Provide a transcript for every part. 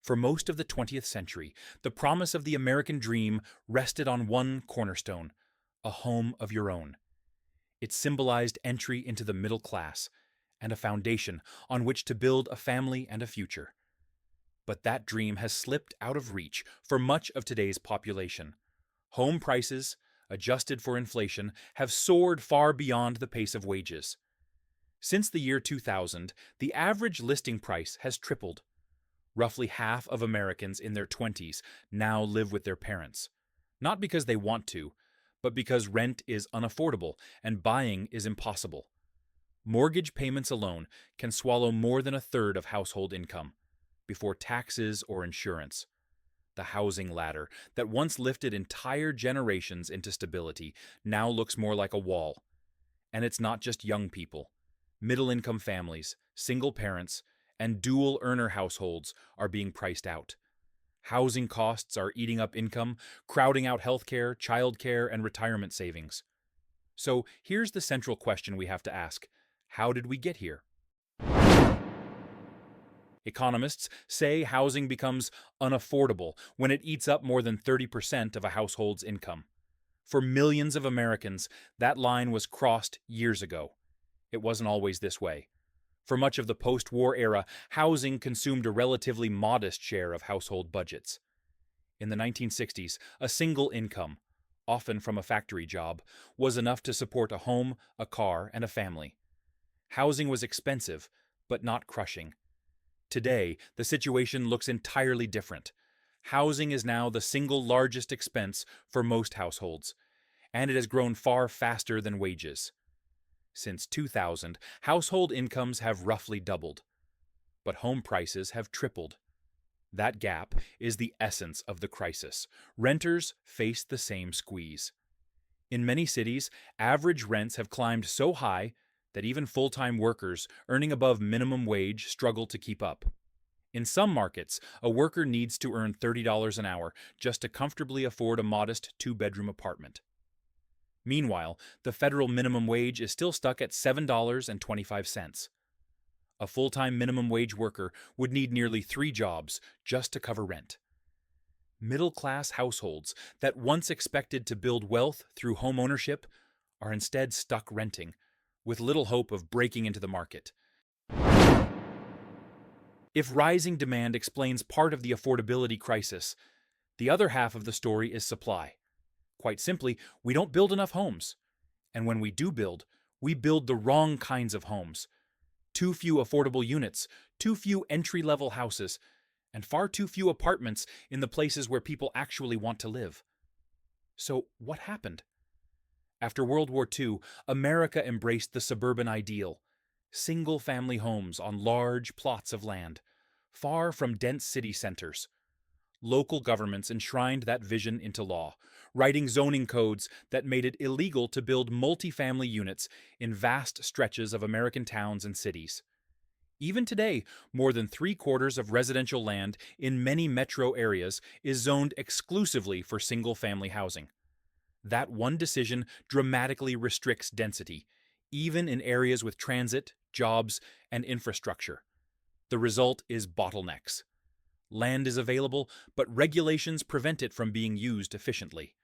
For most of the 20th century, the promise of the American dream rested on one cornerstone: a home of your own. It symbolized entry into the middle class and a foundation on which to build a family and a future. But that dream has slipped out of reach for much of today's population. Home prices, adjusted for inflation, have soared far beyond the pace of wages. Since the year 2000, the average listing price has tripled. Roughly half of Americans in their 20s now live with their parents, not because they want to, but because rent is unaffordable and buying is impossible. Mortgage payments alone can swallow more than a third of household income, before taxes or insurance. The housing ladder that once lifted entire generations into stability now looks more like a wall. And it's not just young people. Middle-income families, single parents, and dual-earner households are being priced out. Housing costs are eating up income, crowding out healthcare, childcare, and retirement savings. So here's the central question we have to ask: how did we get here? Economists say housing becomes unaffordable when it eats up more than 30% of a household's income. For millions of Americans, that line was crossed years ago. It wasn't always this way. For much of the post-war era, housing consumed a relatively modest share of household budgets. In the 1960s, a single income, often from a factory job, was enough to support a home, a car, and a family. Housing was expensive, but not crushing. Today, the situation looks entirely different. Housing is now the single largest expense for most households, and it has grown far faster than wages. Since 2000, household incomes have roughly doubled, but home prices have tripled. That gap is the essence of the crisis. Renters face the same squeeze. In many cities, average rents have climbed so high that even full-time workers earning above minimum wage struggle to keep up. In some markets, a worker needs to earn $30 an hour just to comfortably afford a modest two-bedroom apartment. Meanwhile, the federal minimum wage is still stuck at $7.25. A full-time minimum wage worker would need nearly 3 jobs just to cover rent. Middle-class households that once expected to build wealth through home ownership are instead stuck renting, with little hope of breaking into the market. If rising demand explains part of the affordability crisis, the other half of the story is supply. Quite simply, we don't build enough homes. And when we do build, we build the wrong kinds of homes. Too few affordable units, too few entry-level houses, and far too few apartments in the places where people actually want to live. So what happened? After World War II, America embraced the suburban ideal: single-family homes on large plots of land, far from dense city centers. Local governments enshrined that vision into law, writing zoning codes that made it illegal to build multifamily units in vast stretches of American towns and cities. Even today, more than 3/4 of residential land in many metro areas is zoned exclusively for single-family housing. That one decision dramatically restricts density, even in areas with transit, jobs, and infrastructure. The result is bottlenecks. Land is available, but regulations prevent it from being used efficiently.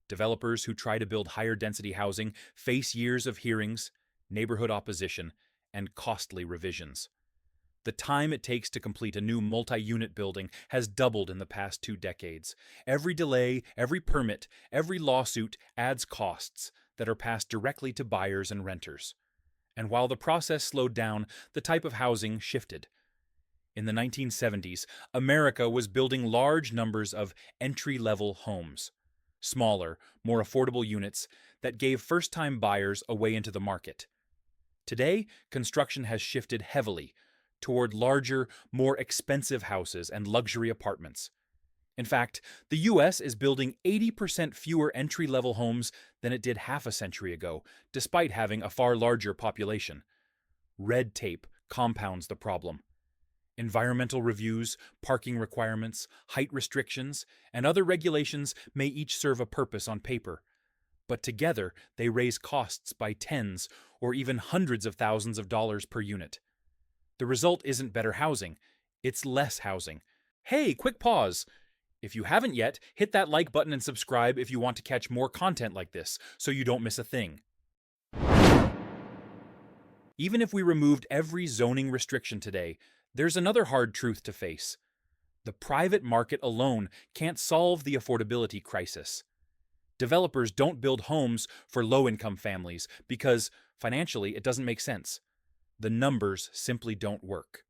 Developers who try to build higher density housing face years of hearings, neighborhood opposition, and costly revisions. The time it takes to complete a new multi-unit building has doubled in the past 2 decades. Every delay, every permit, every lawsuit adds costs that are passed directly to buyers and renters. And while the process slowed down, the type of housing shifted. In the 1970s, America was building large numbers of entry-level homes, smaller, more affordable units that gave first-time buyers a way into the market. Today, construction has shifted heavily toward larger, more expensive houses and luxury apartments. In fact, the U.S. is building 80% fewer entry-level homes than it did half a century ago, despite having a far larger population. Red tape compounds the problem. Environmental reviews, parking requirements, height restrictions, and other regulations may each serve a purpose on paper, but together they raise costs by tens or even hundreds of thousands of dollars per unit. The result isn't better housing, it's less housing, Hey, quick pause. If you haven't yet, hit that like button and subscribe if you want to catch more content like this so you don't miss a thing. Even if we removed every zoning restriction today, there's another hard truth to face. The private market alone can't solve the affordability crisis. Developers don't build homes for low-income families because, financially, it doesn't make sense. The numbers simply don't work.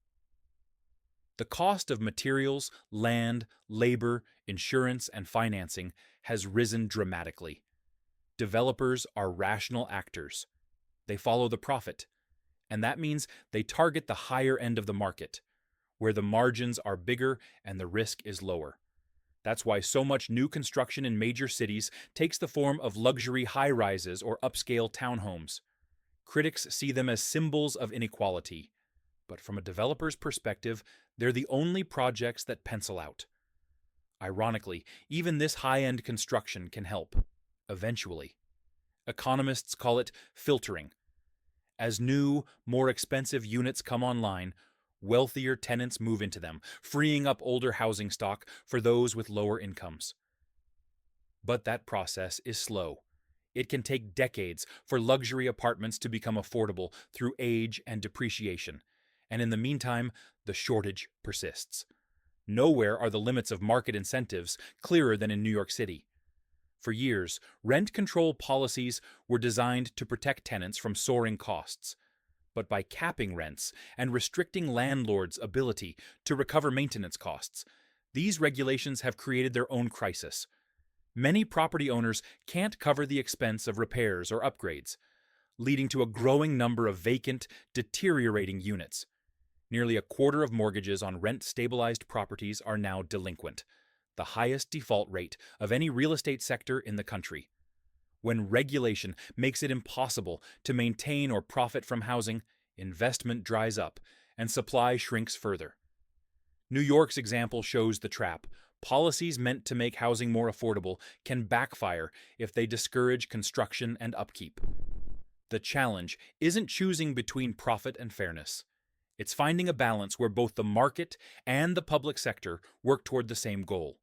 The cost of materials, land, labor, insurance, and financing has risen dramatically. Developers are rational actors. They follow the profit, and that means they target the higher end of the market, where the margins are bigger and the risk is lower. That's why so much new construction in major cities takes the form of luxury high-rises or upscale townhomes. Critics see them as symbols of inequality, but from a developer's perspective, they're the only projects that pencil out. Ironically, even this high-end construction can help, eventually. Economists call it filtering. As new, more expensive units come online, wealthier tenants move into them, freeing up older housing stock for those with lower incomes. But that process is slow. It can take decades for luxury apartments to become affordable through age and depreciation, and in the meantime, the shortage persists. Nowhere are the limits of market incentives clearer than in New York City. For years, rent control policies were designed to protect tenants from soaring costs. But by capping rents and restricting landlords' ability to recover maintenance costs, these regulations have created their own crisis. Many property owners can't cover the expense of repairs or upgrades, leading to a growing number of vacant, deteriorating units. Nearly a quarter of mortgages on rent-stabilized properties are now delinquent, the highest default rate of any real estate sector in the country. When regulation makes it impossible to maintain or profit from housing, investment dries up and supply shrinks further. New York's example shows the trap. Policies meant to make housing more affordable can backfire if they discourage construction and upkeep. The challenge isn't choosing between profit and fairness. It's finding a balance where both the market and the public sector work toward the same goal: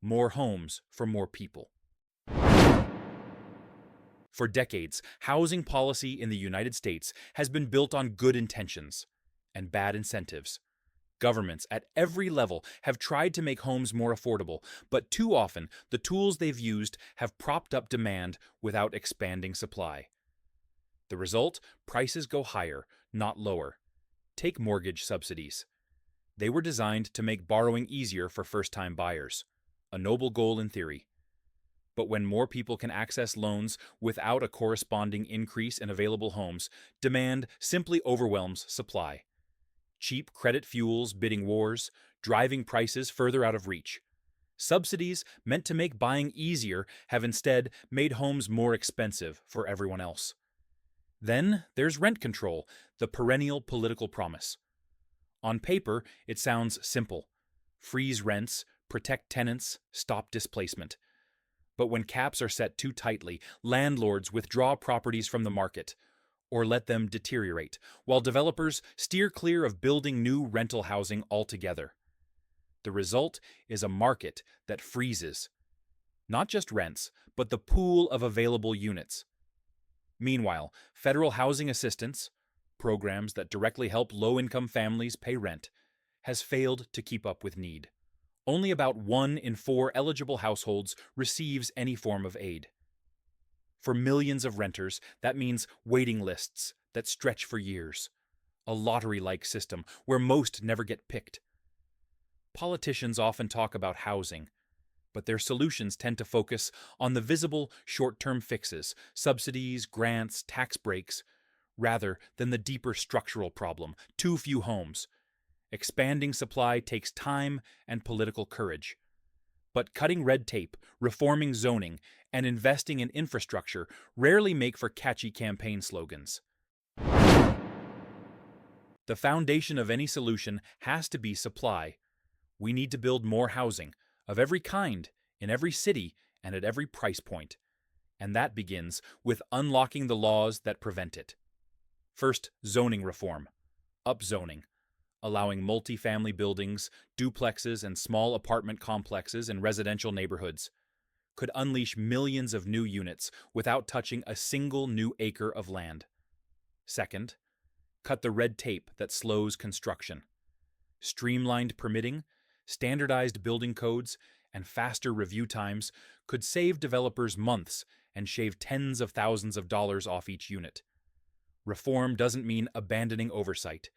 more homes for more people. For decades, housing policy in the United States has been built on good intentions and bad incentives. Governments at every level have tried to make homes more affordable, but too often the tools they've used have propped up demand without expanding supply. The result? Prices go higher, not lower. Take mortgage subsidies. They were designed to make borrowing easier for first-time buyers, a noble goal in theory. But when more people can access loans without a corresponding increase in available homes, demand simply overwhelms supply. Cheap credit fuels bidding wars, driving prices further out of reach. Subsidies meant to make buying easier have instead made homes more expensive for everyone else. Then there's rent control, the perennial political promise. On paper, it sounds simple. Freeze rents, protect tenants, stop displacement. But when caps are set too tightly, landlords withdraw properties from the market or let them deteriorate, while developers steer clear of building new rental housing altogether. The result is a market that freezes. Not just rents, but the pool of available units. Meanwhile, federal housing assistance, programs that directly help low-income families pay rent, has failed to keep up with need. Only about 1 in 4 eligible households receives any form of aid. For millions of renters, that means waiting lists that stretch for years, a lottery-like system where most never get picked. Politicians often talk about housing, but their solutions tend to focus on the visible short-term fixes, subsidies, grants, tax breaks, rather than the deeper structural problem: too few homes. Expanding supply takes time and political courage. But cutting red tape, reforming zoning, and investing in infrastructure rarely make for catchy campaign slogans. The foundation of any solution has to be supply. We need to build more housing, of every kind, in every city, and at every price point. And that begins with unlocking the laws that prevent it. First, zoning reform. Upzoning. allowing multifamily buildings, duplexes, and small apartment complexes in residential neighborhoods, could unleash millions of new units without touching a single new acre of land. Second, cut the red tape that slows construction. Streamlined permitting, standardized building codes, and faster review times could save developers months and shave tens of thousands of dollars off each unit. Reform doesn't mean abandoning oversight.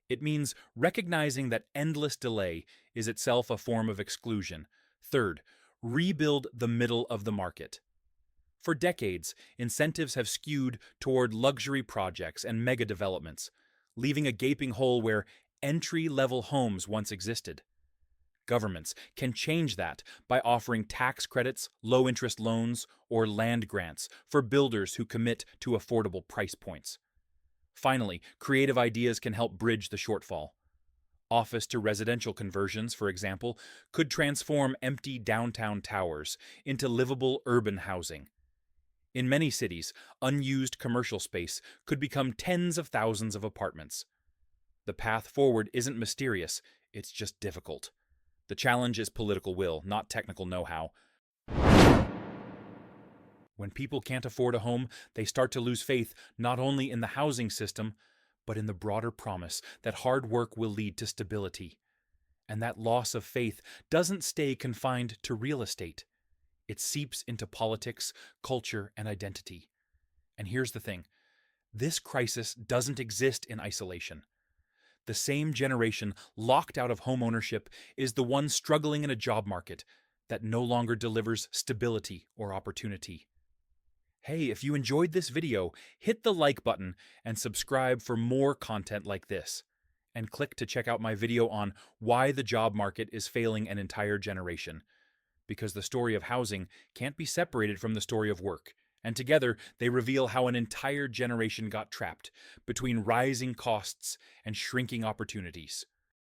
It means recognizing that endless delay is itself a form of exclusion. Third, rebuild the middle of the market. For decades, incentives have skewed toward luxury projects and mega developments, leaving a gaping hole where entry-level homes once existed. Governments can change that by offering tax credits, low-interest loans, or land grants for builders who commit to affordable price points. Finally, creative ideas can help bridge the shortfall. Office-to-residential conversions, for example, could transform empty downtown towers into livable urban housing. In many cities, unused commercial space could become tens of thousands of apartments. The path forward isn't mysterious, it's just difficult. The challenge is political will, not technical know-how. When people can't afford a home, they start to lose faith not only in the housing system, but in the broader promise that hard work will lead to stability. And that loss of faith doesn't stay confined to real estate. It seeps into politics, culture, and identity. And here's the thing. This crisis doesn't exist in isolation. The same generation locked out of homeownership is the one struggling in a job market that no longer delivers stability or opportunity. Hey, if you enjoyed this video, hit the like button and subscribe for more content like this. And click to check out my video on why the job market is failing an entire generation. Because the story of housing can't be separated from the story of work. And together, they reveal how an entire generation got trapped between rising costs and shrinking opportunities.